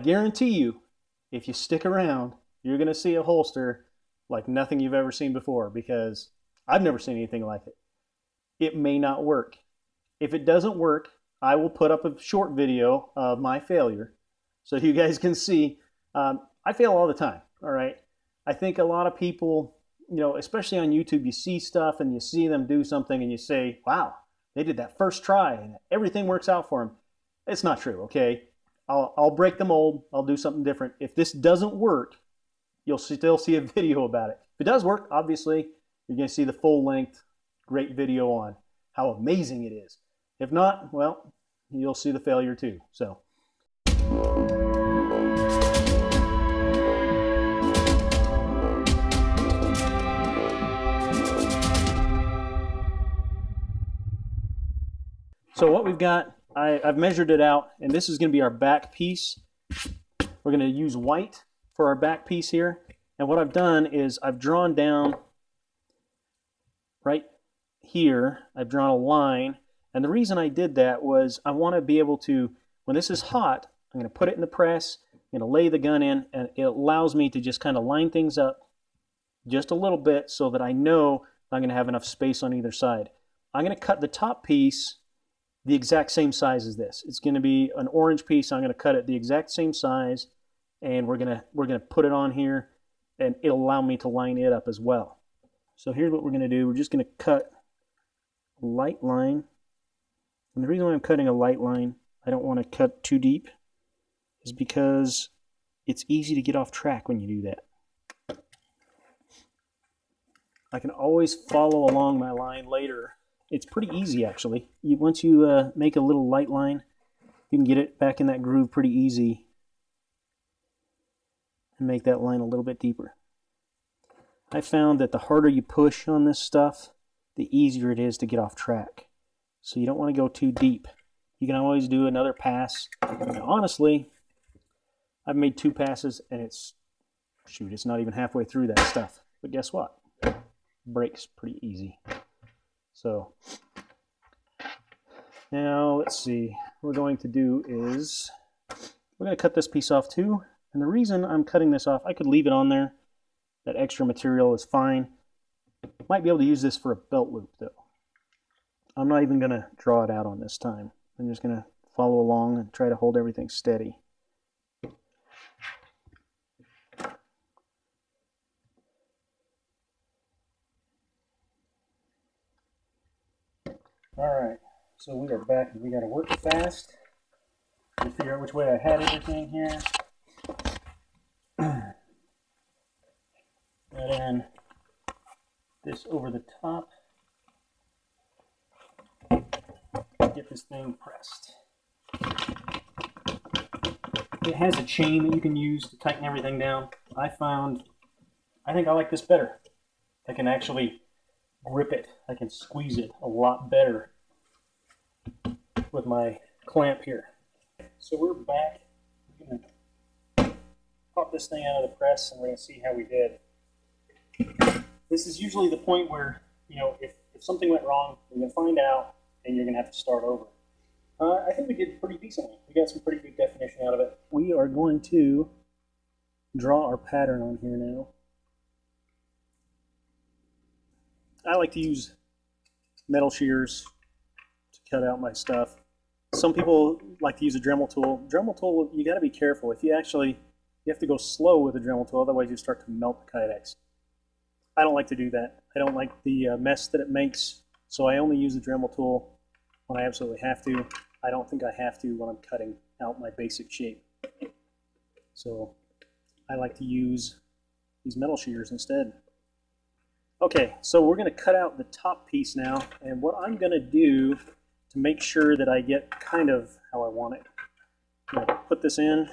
Guarantee you, if you stick around, you're going to see a holster like nothing you've ever seen before, because I've never seen anything like it. It may not work. If it doesn't work, I will put up a short video of my failure so you guys can see. I fail all the time, all right? I think a lot of people, you know, especially on YouTube, you see stuff and you see them do something and you say, wow, they did that first try and everything works out for them. It's not true, okay? I'll break the mold. I'll do something different. If this doesn't work, you'll still see a video about it. If it does work, obviously, you're going to see the full-length, great video on how amazing it is. If not, well, you'll see the failure too. So what we've got, I've measured it out, and this is going to be our back piece. We're going to use white for our back piece here. And what I've done is I've drawn down right here, I've drawn a line. And the reason I did that was I want to be able to, when this is hot, I'm going to put it in the press, I'm going to lay the gun in, and it allows me to just kind of line things up just a little bit so that I know I'm going to have enough space on either side. I'm going to cut the top piece the exact same size as this. It's going to be an orange piece. I'm going to cut it the exact same size, and we're going to put it on here, and it'll allow me to line it up as well. So here's what we're going to do. We're just going to cut a light line. And the reason why I'm cutting a light line, I don't want to cut too deep, is because it's easy to get off track when you do that. I can always follow along my line later. It's pretty easy, actually. Once you make a little light line, you can get it back in that groove pretty easy and make that line a little bit deeper. I found that the harder you push on this stuff, the easier it is to get off track. So you don't want to go too deep. You can always do another pass. And honestly, I've made 2 passes and it's not even halfway through that stuff. But guess what? It breaks pretty easy. So now let's see. What we're going to do is we're going to cut this piece off too. And the reason I'm cutting this off, I could leave it on there. That extra material is fine. Might be able to use this for a belt loop though. I'm not even going to draw it out on this time. I'm just going to follow along and try to hold everything steady. Alright, so we are back and we got to work fast to figure out which way I had everything here. And then this over the top. Get this thing pressed. It has a chain that you can use to tighten everything down. I think I like this better. I can actually grip it. I can squeeze it a lot better with my clamp here. So we're back. We're going to pop this thing out of the press and we're going to see how we did. This is usually the point where, you know, if something went wrong, you're going to find out and you're going to have to start over. I think we did pretty decently. We got some pretty good definition out of it. We are going to draw our pattern on here now. I like to use metal shears to cut out my stuff. Some people like to use a Dremel tool. Dremel tool, you got to be careful. You have to go slow with a Dremel tool, otherwise you start to melt the Kydex. I don't like to do that. I don't like the mess that it makes, so I only use the Dremel tool when I absolutely have to. I don't think I have to when I'm cutting out my basic shape. So I like to use these metal shears instead. Okay, so we're going to cut out the top piece now, and what I'm going to do to make sure that I get kind of how I want it, I'm going to put this in,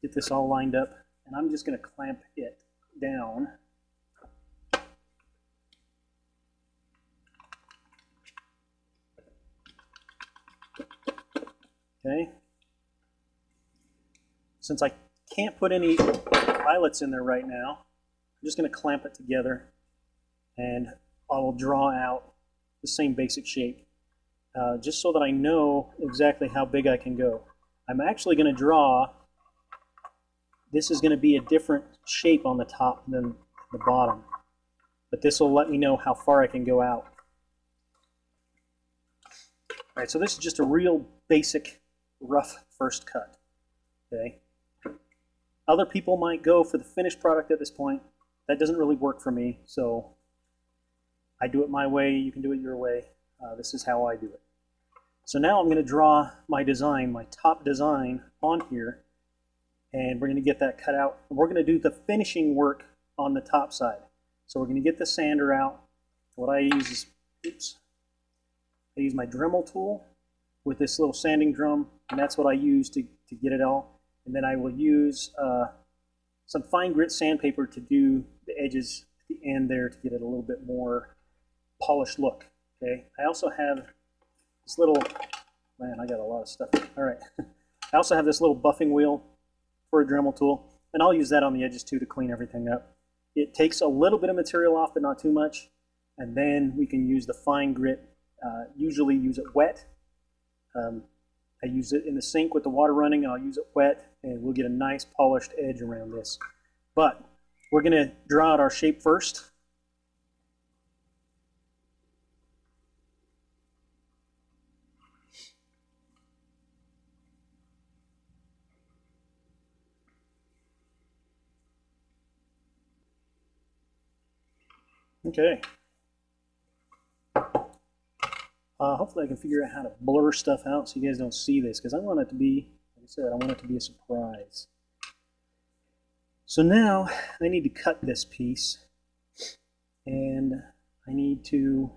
get this all lined up, and I'm just going to clamp it down. Okay. Since I can't put any eyelets in there right now, I'm just going to clamp it together and I will draw out the same basic shape just so that I know exactly how big I can go. I'm actually going to draw, this is going to be a different shape on the top than the bottom, but this will let me know how far I can go out. All right, so this is just a real basic, rough first cut. Okay. Other people might go for the finished product at this point. That doesn't really work for me, so I do it my way. You can do it your way. This is how I do it. So now I'm going to draw my design, my top design on here, and we're going to get that cut out. We're going to do the finishing work on the top side. So we're going to get the sander out. What I use is, I use my Dremel tool with this little sanding drum, and that's what I use to get it all. And then I will use some fine grit sandpaper to do the edges at the end there to get it a little bit more polished look. Okay. I also have this little, man, I got a lot of stuff. All right. I also have this little buffing wheel for a Dremel tool, and I'll use that on the edges too to clean everything up. It takes a little bit of material off, but not too much. And then we can use the fine grit. Usually use it wet. I use it in the sink with the water running. I'll use it wet, and we'll get a nice polished edge around this. But we're going to draw out our shape first. Okay. Hopefully I can figure out how to blur stuff out so you guys don't see this, because I want it to be, like I said, I want it to be a surprise. So now I need to cut this piece, and I need to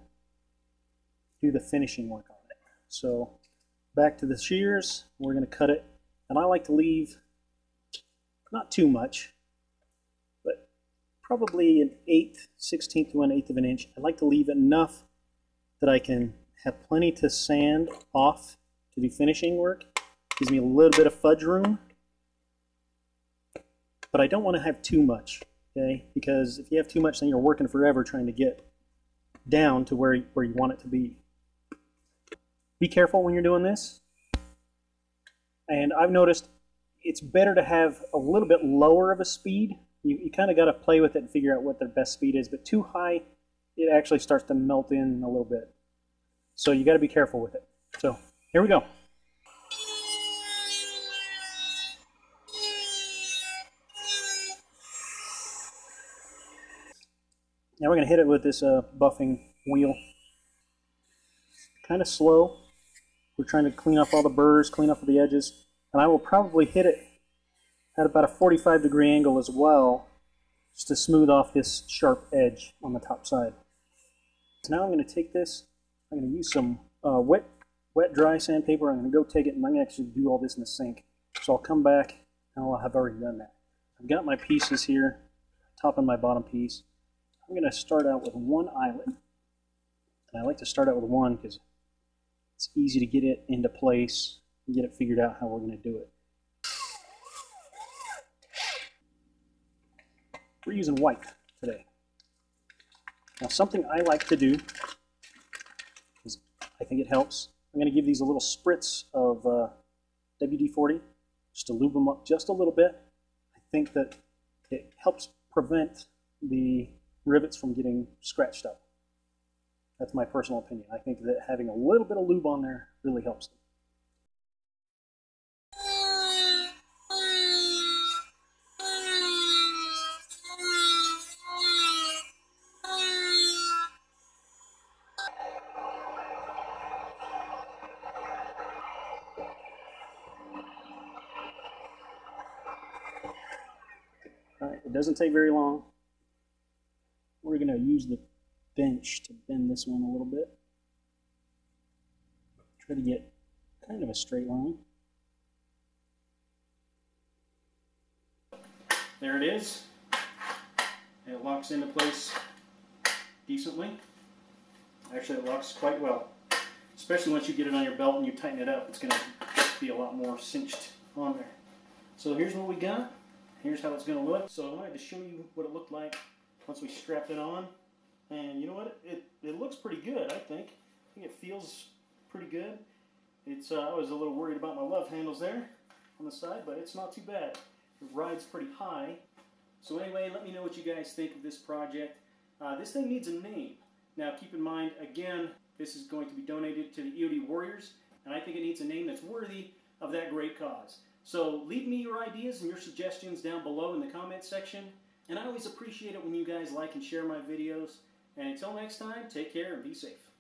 do the finishing work on it. So back to the shears, we're going to cut it, and I like to leave not too much, but probably an 1/8, 1/16 to 1/8 of an inch. I like to leave enough that I can have plenty to sand off to do finishing work. Gives me a little bit of fudge room, but I don't want to have too much, okay? Because if you have too much, then you're working forever trying to get down to where you want it to be. Be careful when you're doing this. And I've noticed it's better to have a little bit lower of a speed. You kind of got to play with it and figure out what their best speed is, but too high, it actually starts to melt in a little bit. So you got to be careful with it. So here we go. Now we're going to hit it with this buffing wheel. Kind of slow. We're trying to clean up all the burrs, clean up the edges. And I will probably hit it at about a 45-degree angle as well, just to smooth off this sharp edge on the top side. So now I'm going to take this. I'm going to use some wet, dry sandpaper. I'm going to go take it, and I'm going to actually do all this in the sink. So I'll come back, and I'll have already done that. I've got my pieces here, top and my bottom piece. I'm going to start out with one eyelet. And I like to start out with one because it's easy to get it into place and get it figured out how we're going to do it. We're using white today. Now, something I like to do, is I think it helps, I'm going to give these a little spritz of WD-40 just to lube them up just a little bit. I think that it helps prevent the rivets from getting scratched up. That's my personal opinion. I think that having a little bit of lube on there really helps them. All right, it doesn't take very long. We're going to use the bench to bend this one a little bit. Try to get kind of a straight line. There it is. It locks into place decently. Actually, it locks quite well. Especially once you get it on your belt and you tighten it up, it's going to be a lot more cinched on there. So here's what we got. Here's how it's going to look. So I wanted to show you what it looked like once we strapped it on. And you know what? It looks pretty good, I think. I think it feels pretty good. I was a little worried about my love handles there. on the side, but it's not too bad. It rides pretty high. So anyway, let me know what you guys think of this project. This thing needs a name. Now keep in mind, again, this is going to be donated to the EOD Warriors, and I think it needs a name that's worthy of that great cause. So leave me your ideas and your suggestions down below in the comments section. And I always appreciate it when you guys like and share my videos. And until next time, take care and be safe.